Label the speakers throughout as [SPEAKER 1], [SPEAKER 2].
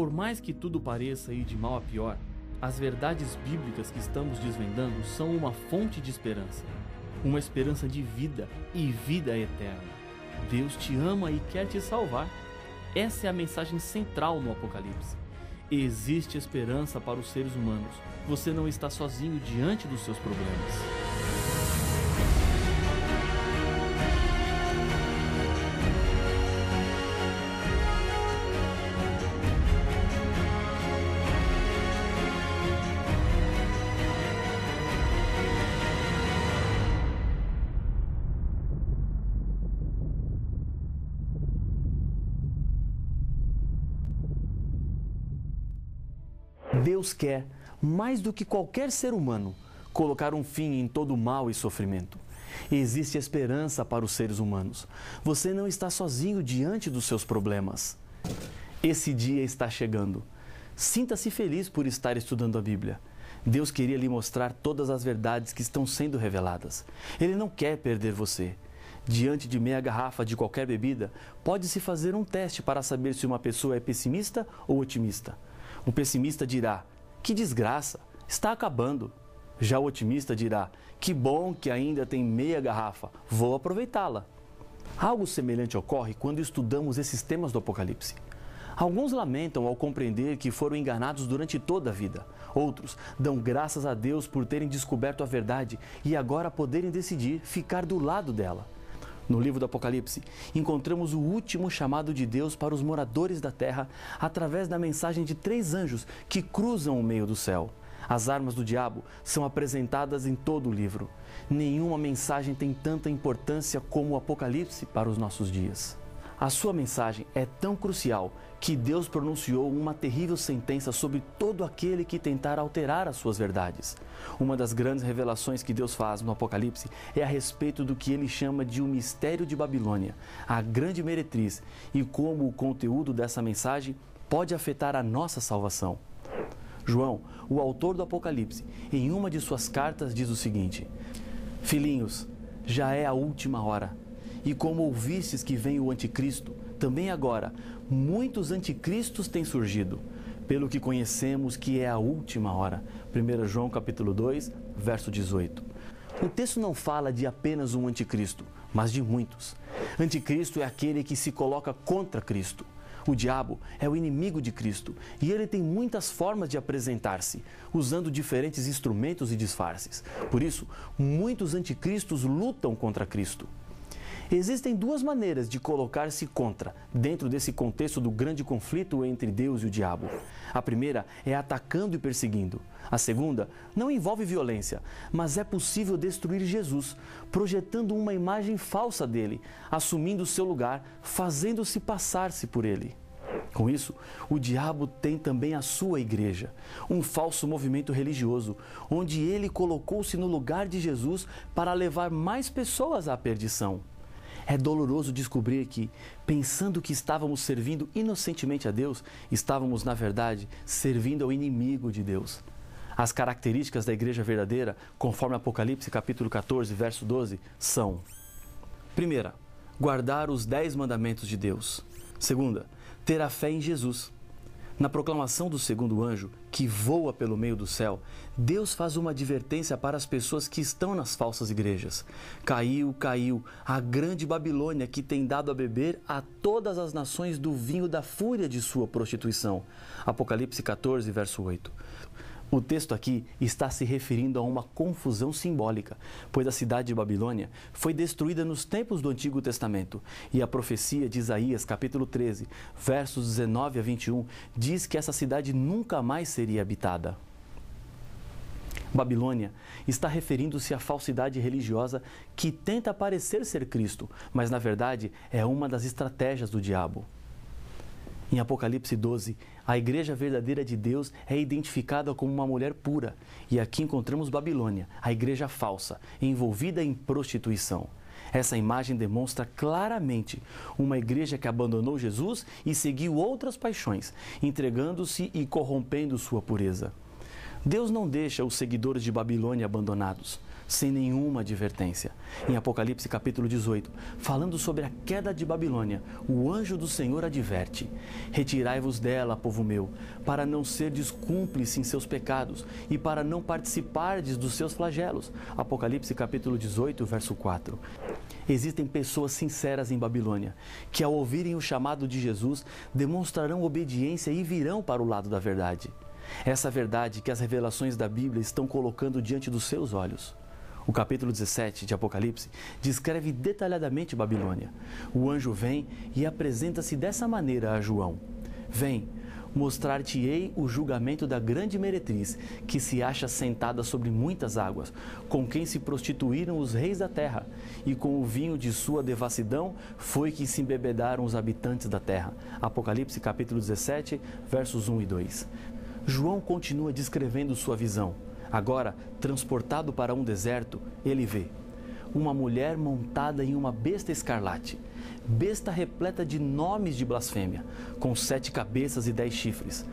[SPEAKER 1] Por mais que tudo pareça ir de mal a pior, as verdades bíblicas que estamos desvendando são uma fonte de esperança. Uma esperança de vida e vida eterna. Deus te ama e quer te salvar. Essa é a mensagem central no Apocalipse. Existe esperança para os seres humanos. Você não está sozinho diante dos seus problemas. Deus quer, mais do que qualquer ser humano, colocar um fim em todo o mal e sofrimento. Existe esperança para os seres humanos. Você não está sozinho diante dos seus problemas. Esse dia está chegando. Sinta-se feliz por estar estudando a Bíblia. Deus queria lhe mostrar todas as verdades que estão sendo reveladas. Ele não quer perder você. Diante de meia garrafa de qualquer bebida, pode-se fazer um teste para saber se uma pessoa é pessimista ou otimista. O pessimista dirá: que desgraça, está acabando. Já o otimista dirá: que bom que ainda tem meia garrafa, vou aproveitá-la. Algo semelhante ocorre quando estudamos esses temas do Apocalipse. Alguns lamentam ao compreender que foram enganados durante toda a vida. Outros dão graças a Deus por terem descoberto a verdade e agora poderem decidir ficar do lado dela. No livro do Apocalipse, encontramos o último chamado de Deus para os moradores da terra através da mensagem de 3 anjos que cruzam o meio do céu. As armas do diabo são apresentadas em todo o livro. Nenhuma mensagem tem tanta importância como o Apocalipse para os nossos dias. A sua mensagem é tão crucial que Deus pronunciou uma terrível sentença sobre todo aquele que tentar alterar as suas verdades. Uma das grandes revelações que Deus faz no Apocalipse é a respeito do que ele chama de o mistério de Babilônia, a grande meretriz, e como o conteúdo dessa mensagem pode afetar a nossa salvação. João, o autor do Apocalipse, em uma de suas cartas diz o seguinte: Filhinhos, já é a última hora. E como ouvistes que vem o anticristo, também agora muitos anticristos têm surgido, pelo que conhecemos que é a última hora. 1 João capítulo 2, verso 18. O texto não fala de apenas um anticristo, mas de muitos. Anticristo é aquele que se coloca contra Cristo. O diabo é o inimigo de Cristo e ele tem muitas formas de apresentar-se, usando diferentes instrumentos e disfarces. Por isso, muitos anticristos lutam contra Cristo. Existem 2 maneiras de colocar-se contra, dentro desse contexto do grande conflito entre Deus e o diabo. A primeira é atacando e perseguindo. A segunda não envolve violência, mas é possível destruir Jesus, projetando uma imagem falsa dele, assumindo seu lugar, fazendo-se passar-se por ele. Com isso, o diabo tem também a sua igreja, um falso movimento religioso, onde ele colocou-se no lugar de Jesus para levar mais pessoas à perdição. É doloroso descobrir que, pensando que estávamos servindo inocentemente a Deus, estávamos, na verdade, servindo ao inimigo de Deus. As características da igreja verdadeira, conforme Apocalipse capítulo 14, verso 12, são: primeira, guardar os 10 mandamentos de Deus. Segunda, ter a fé em Jesus. Na proclamação do segundo anjo, que voa pelo meio do céu, Deus faz uma advertência para as pessoas que estão nas falsas igrejas. Caiu, caiu, a grande Babilônia que tem dado a beber a todas as nações do vinho da fúria de sua prostituição. Apocalipse 14, verso 8. O texto aqui está se referindo a uma confusão simbólica, pois a cidade de Babilônia foi destruída nos tempos do Antigo Testamento, e a profecia de Isaías, capítulo 13, versos 19 a 21, diz que essa cidade nunca mais seria habitada. Babilônia está referindo-se à falsidade religiosa que tenta parecer ser Cristo, mas na verdade é uma das estratégias do diabo. Em Apocalipse 12, a igreja verdadeira de Deus é identificada como uma mulher pura. E aqui encontramos Babilônia, a igreja falsa, envolvida em prostituição. Essa imagem demonstra claramente uma igreja que abandonou Jesus e seguiu outras paixões, entregando-se e corrompendo sua pureza. Deus não deixa os seguidores de Babilônia abandonados, sem nenhuma advertência. Em Apocalipse capítulo 18, falando sobre a queda de Babilônia, o anjo do Senhor adverte: retirai-vos dela, povo meu, para não serdes cúmplice em seus pecados e para não participardes dos seus flagelos. Apocalipse capítulo 18, verso 4. Existem pessoas sinceras em Babilônia, que ao ouvirem o chamado de Jesus, demonstrarão obediência e virão para o lado da verdade. Essa verdade que as revelações da Bíblia estão colocando diante dos seus olhos. O capítulo 17 de Apocalipse descreve detalhadamente Babilônia. O anjo vem e apresenta-se dessa maneira a João: vem, mostrar-te-ei o julgamento da grande meretriz, que se acha sentada sobre muitas águas, com quem se prostituíram os reis da terra, e com o vinho de sua devassidão foi que se embebedaram os habitantes da terra. Apocalipse capítulo 17, versos 1 e 2. João continua descrevendo sua visão. Agora, transportado para um deserto, ele vê uma mulher montada em uma besta escarlate, besta repleta de nomes de blasfêmia, com 7 cabeças e 10 chifres.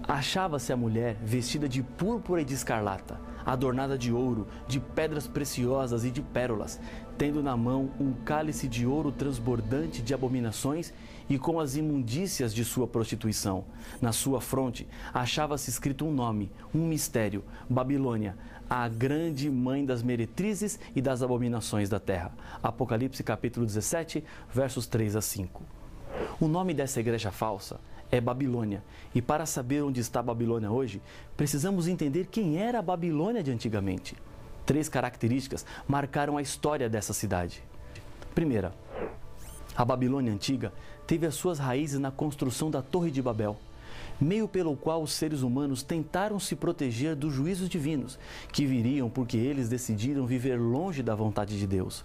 [SPEAKER 1] Achava-se a mulher vestida de púrpura e de escarlata, adornada de ouro, de pedras preciosas e de pérolas, tendo na mão um cálice de ouro transbordante de abominações e com as imundícias de sua prostituição. Na sua fronte achava-se escrito um nome, um mistério: Babilônia, a grande mãe das meretrizes e das abominações da terra. Apocalipse capítulo 17, versos 3 a 5. O nome dessa igreja falsa é Babilônia. E para saber onde está Babilônia hoje, precisamos entender quem era a Babilônia de antigamente. 3 características marcaram a história dessa cidade. Primeira, a Babilônia antiga teve as suas raízes na construção da Torre de Babel, meio pelo qual os seres humanos tentaram se proteger dos juízos divinos, que viriam porque eles decidiram viver longe da vontade de Deus.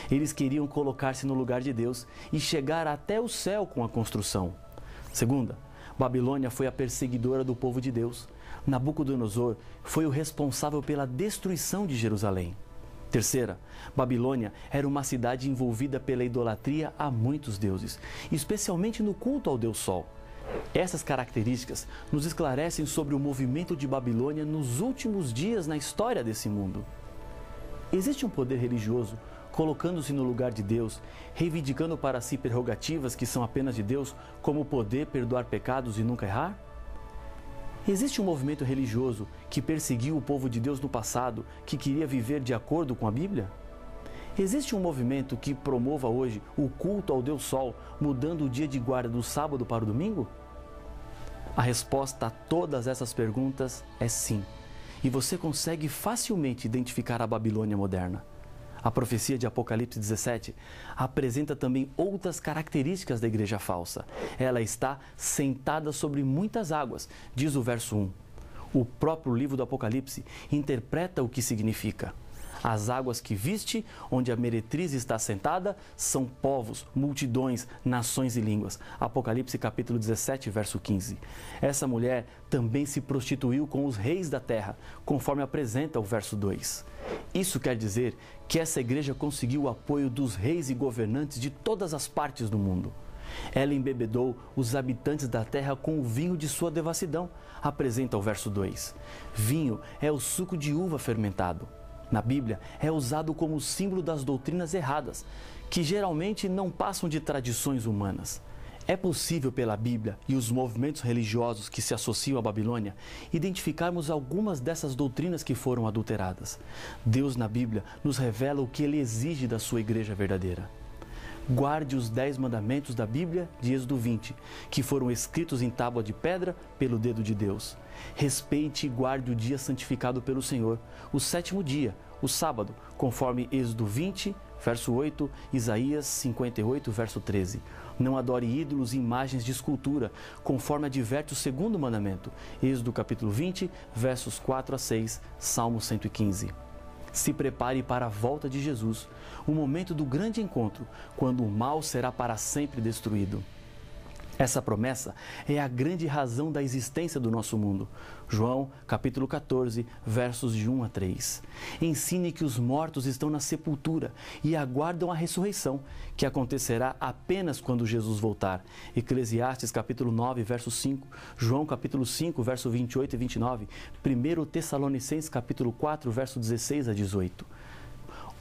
[SPEAKER 1] Eles queriam colocar-se no lugar de Deus e chegar até o céu com a construção. Segunda, Babilônia foi a perseguidora do povo de Deus. Nabucodonosor foi o responsável pela destruição de Jerusalém. Terceira, Babilônia era uma cidade envolvida pela idolatria a muitos deuses, especialmente no culto ao Deus Sol. Essas características nos esclarecem sobre o movimento de Babilônia nos últimos dias na história desse mundo. Existe um poder religioso colocando-se no lugar de Deus, reivindicando para si prerrogativas que são apenas de Deus, como o poder perdoar pecados e nunca errar? Existe um movimento religioso que perseguiu o povo de Deus no passado, que queria viver de acordo com a Bíblia? Existe um movimento que promova hoje o culto ao Deus Sol, mudando o dia de guarda do sábado para o domingo? A resposta a todas essas perguntas é sim. E você consegue facilmente identificar a Babilônia moderna. A profecia de Apocalipse 17 apresenta também outras características da igreja falsa. Ela está sentada sobre muitas águas, diz o verso 1. O próprio livro do Apocalipse interpreta o que significa. As águas que viste, onde a meretriz está sentada, são povos, multidões, nações e línguas. Apocalipse capítulo 17, verso 15. Essa mulher também se prostituiu com os reis da terra, conforme apresenta o verso 2. Isso quer dizer que essa igreja conseguiu o apoio dos reis e governantes de todas as partes do mundo. Ela embebedou os habitantes da terra com o vinho de sua devassidão, apresenta o verso 2. Vinho é o suco de uva fermentado. Na Bíblia, é usado como símbolo das doutrinas erradas, que geralmente não passam de tradições humanas. É possível, pela Bíblia e os movimentos religiosos que se associam à Babilônia, identificarmos algumas dessas doutrinas que foram adulteradas. Deus, na Bíblia, nos revela o que Ele exige da sua igreja verdadeira. Guarde os 10 mandamentos da Bíblia de Êxodo 20, que foram escritos em tábua de pedra pelo dedo de Deus. Respeite e guarde o dia santificado pelo Senhor, o 7º dia, o sábado, conforme Êxodo 20, verso 8, Isaías 58, verso 13. Não adore ídolos e imagens de escultura, conforme adverte o 2º mandamento, Êxodo capítulo 20, versos 4 a 6, Salmo 115. Se prepare para a volta de Jesus, o momento do grande encontro, quando o mal será para sempre destruído. Essa promessa é a grande razão da existência do nosso mundo. João, capítulo 14, versos de 1 a 3. Ensine que os mortos estão na sepultura e aguardam a ressurreição, que acontecerá apenas quando Jesus voltar. Eclesiastes, capítulo 9, verso 5. João, capítulo 5, verso 28 e 29. 1 Tessalonicenses, capítulo 4, verso 16 a 18.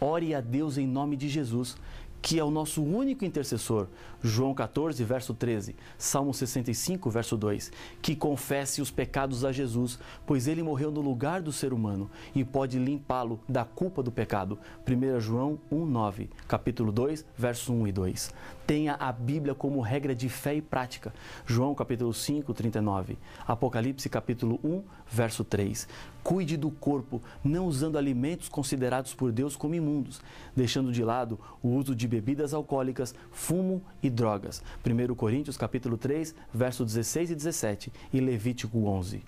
[SPEAKER 1] ore a Deus em nome de Jesus, que é o nosso único intercessor. João 14, verso 13, Salmo 65, verso 2, que confesse os pecados a Jesus, pois ele morreu no lugar do ser humano e pode limpá-lo da culpa do pecado. 1 João 1, 9, capítulo 2, verso 1 e 2. Tenha a Bíblia como regra de fé e prática. João capítulo 5, 39, Apocalipse capítulo 1, verso 3. Cuide do corpo, não usando alimentos considerados por Deus como imundos, deixando de lado o uso de bebidas alcoólicas, fumo e drogas. 1 Coríntios capítulo 3, verso 16 e 17 e Levítico 11.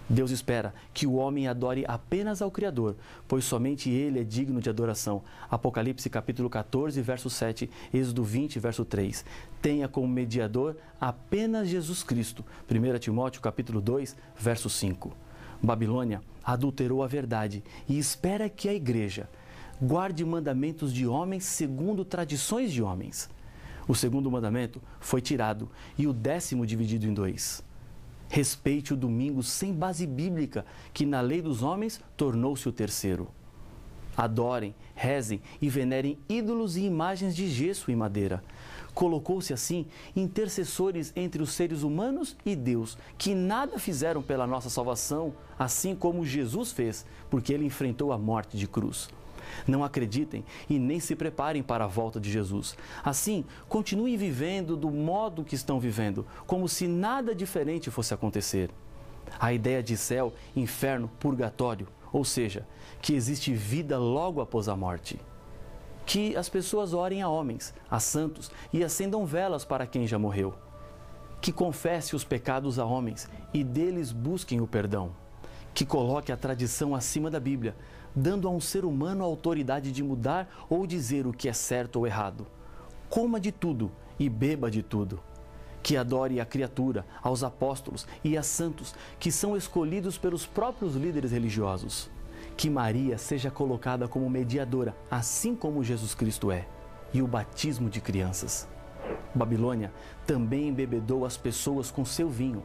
[SPEAKER 1] Deus espera que o homem adore apenas ao Criador, pois somente Ele é digno de adoração. Apocalipse capítulo 14, verso 7, Êxodo 20, verso 3. Tenha como mediador apenas Jesus Cristo. 1 Timóteo capítulo 2, verso 5. Babilônia adulterou a verdade e espera que a igreja guarde mandamentos de homens segundo tradições de homens. O segundo mandamento foi tirado e o 10º dividido em 2. Respeite o domingo sem base bíblica, que na lei dos homens tornou-se o 3º. Adorem, rezem e venerem ídolos e imagens de gesso e madeira. Colocou-se assim intercessores entre os seres humanos e Deus, que nada fizeram pela nossa salvação, assim como Jesus fez, porque ele enfrentou a morte de cruz. Não acreditem e nem se preparem para a volta de Jesus. Assim, continuem vivendo do modo que estão vivendo, como se nada diferente fosse acontecer. A ideia de céu, inferno, purgatório, ou seja, que existe vida logo após a morte. Que as pessoas orem a homens, a santos e acendam velas para quem já morreu. Que confesse os pecados a homens e deles busquem o perdão. Que coloque a tradição acima da Bíblia, dando a um ser humano a autoridade de mudar ou dizer o que é certo ou errado. Coma de tudo e beba de tudo. Que adore a criatura, aos apóstolos e a santos, que são escolhidos pelos próprios líderes religiosos. Que Maria seja colocada como mediadora, assim como Jesus Cristo é, e o batismo de crianças. Babilônia também embebedou as pessoas com seu vinho.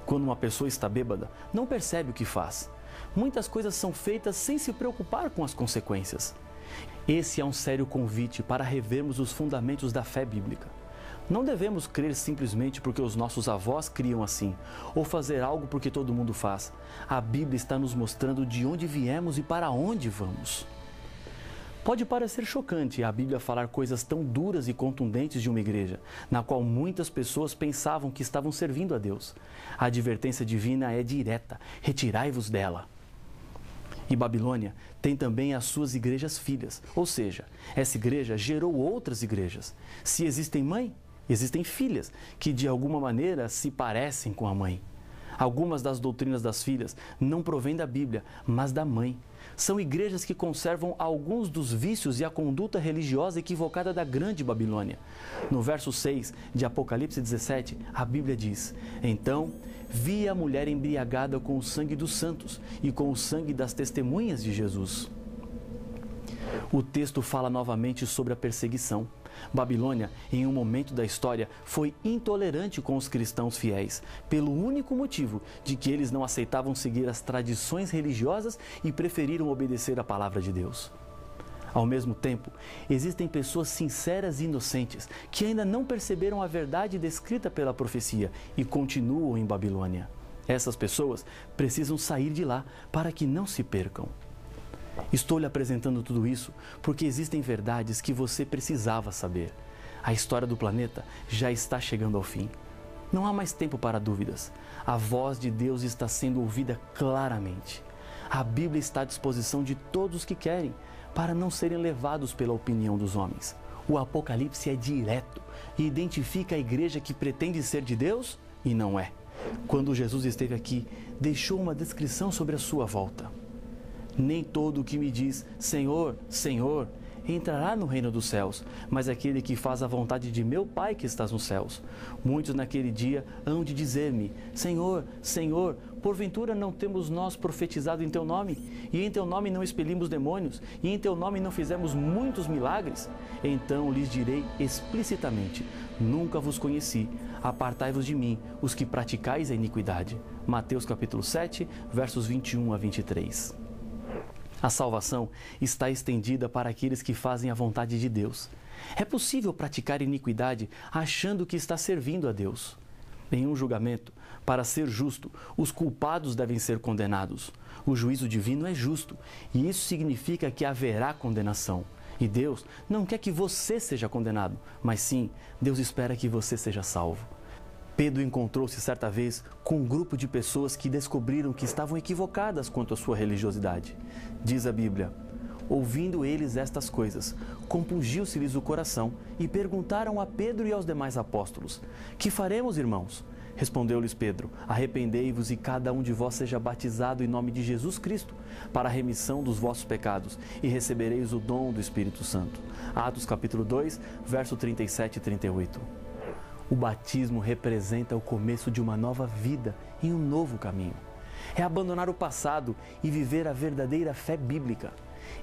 [SPEAKER 1] Quando uma pessoa está bêbada, não percebe o que faz. Muitas coisas são feitas sem se preocupar com as consequências. Esse é um sério convite para revermos os fundamentos da fé bíblica. Não devemos crer simplesmente porque os nossos avós criam assim, ou fazer algo porque todo mundo faz. A Bíblia está nos mostrando de onde viemos e para onde vamos. Pode parecer chocante a Bíblia falar coisas tão duras e contundentes de uma igreja, na qual muitas pessoas pensavam que estavam servindo a Deus. A advertência divina é direta: retirai-vos dela. E Babilônia tem também as suas igrejas filhas, ou seja, essa igreja gerou outras igrejas. Se existem mãe, existem filhas, que de alguma maneira se parecem com a mãe. Algumas das doutrinas das filhas não provêm da Bíblia, mas da mãe. São igrejas que conservam alguns dos vícios e a conduta religiosa equivocada da grande Babilônia. No verso 6 de Apocalipse 17, a Bíblia diz: Então vi a mulher embriagada com o sangue dos santos e com o sangue das testemunhas de Jesus. O texto fala novamente sobre a perseguição. Babilônia, em um momento da história, foi intolerante com os cristãos fiéis, pelo único motivo de que eles não aceitavam seguir as tradições religiosas e preferiram obedecer à palavra de Deus. Ao mesmo tempo, existem pessoas sinceras e inocentes que ainda não perceberam a verdade descrita pela profecia e continuam em Babilônia. Essas pessoas precisam sair de lá para que não se percam. Estou lhe apresentando tudo isso porque existem verdades que você precisava saber. A história do planeta já está chegando ao fim. Não há mais tempo para dúvidas. A voz de Deus está sendo ouvida claramente. A Bíblia está à disposição de todos que querem, para não serem levados pela opinião dos homens. O Apocalipse é direto e identifica a igreja que pretende ser de Deus e não é. Quando Jesus esteve aqui, deixou uma descrição sobre a sua volta. Nem todo o que me diz, Senhor, Senhor, entrará no reino dos céus, mas aquele que faz a vontade de meu Pai que estás nos céus. Muitos naquele dia hão de dizer-me, Senhor, Senhor, porventura não temos nós profetizado em Teu nome? E em Teu nome não expelimos demônios? E em Teu nome não fizemos muitos milagres? Então lhes direi explicitamente, nunca vos conheci, apartai-vos de mim, os que praticais a iniquidade. Mateus capítulo 7, versos 21 a 23. A salvação está estendida para aqueles que fazem a vontade de Deus. É possível praticar iniquidade achando que está servindo a Deus. Em um julgamento, para ser justo, os culpados devem ser condenados. O juízo divino é justo e isso significa que haverá condenação. E Deus não quer que você seja condenado, mas sim, Deus espera que você seja salvo. Pedro encontrou-se certa vez com um grupo de pessoas que descobriram que estavam equivocadas quanto à sua religiosidade. Diz a Bíblia: ouvindo eles estas coisas, compungiu-se-lhes o coração e perguntaram a Pedro e aos demais apóstolos: que faremos, irmãos? Respondeu-lhes Pedro: arrependei-vos e cada um de vós seja batizado em nome de Jesus Cristo, para a remissão dos vossos pecados, e recebereis o dom do Espírito Santo. Atos capítulo 2, verso 37 e 38. O batismo representa o começo de uma nova vida em um novo caminho. É abandonar o passado e viver a verdadeira fé bíblica.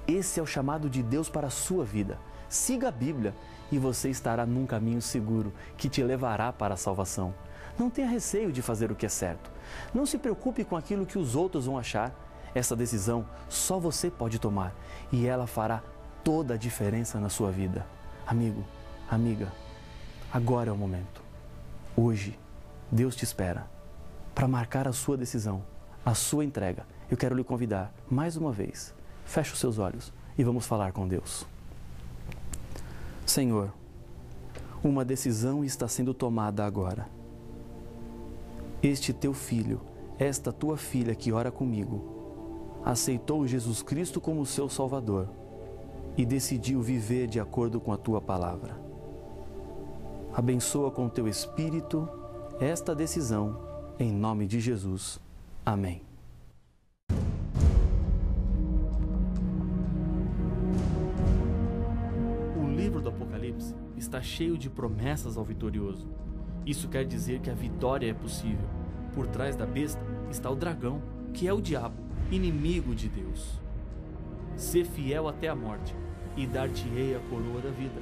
[SPEAKER 1] Esse é o chamado de Deus para a sua vida. Siga a Bíblia e você estará num caminho seguro que te levará para a salvação. Não tenha receio de fazer o que é certo. Não se preocupe com aquilo que os outros vão achar. Essa decisão só você pode tomar e ela fará toda a diferença na sua vida. Amigo, amiga, agora é o momento. Hoje, Deus te espera para marcar a sua decisão, a sua entrega. Eu quero lhe convidar, mais uma vez, feche os seus olhos e vamos falar com Deus. Senhor, uma decisão está sendo tomada agora. Este teu filho, esta tua filha que ora comigo, aceitou Jesus Cristo como seu Salvador e decidiu viver de acordo com a tua palavra. Abençoa com teu Espírito esta decisão, em nome de Jesus. Amém. O livro do Apocalipse está cheio de promessas ao vitorioso. Isso quer dizer que a vitória é possível. Por trás da besta está o dragão, que é o diabo, inimigo de Deus. Sê fiel até a morte e dar-te-ei a coroa da vida.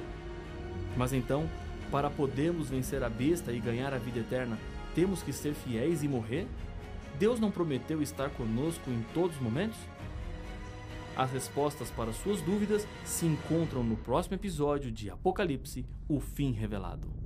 [SPEAKER 1] Mas então, para podermos vencer a besta e ganhar a vida eterna, temos que ser fiéis e morrer? Deus não prometeu estar conosco em todos os momentos? As respostas para suas dúvidas se encontram no próximo episódio de Apocalipse, o fim revelado.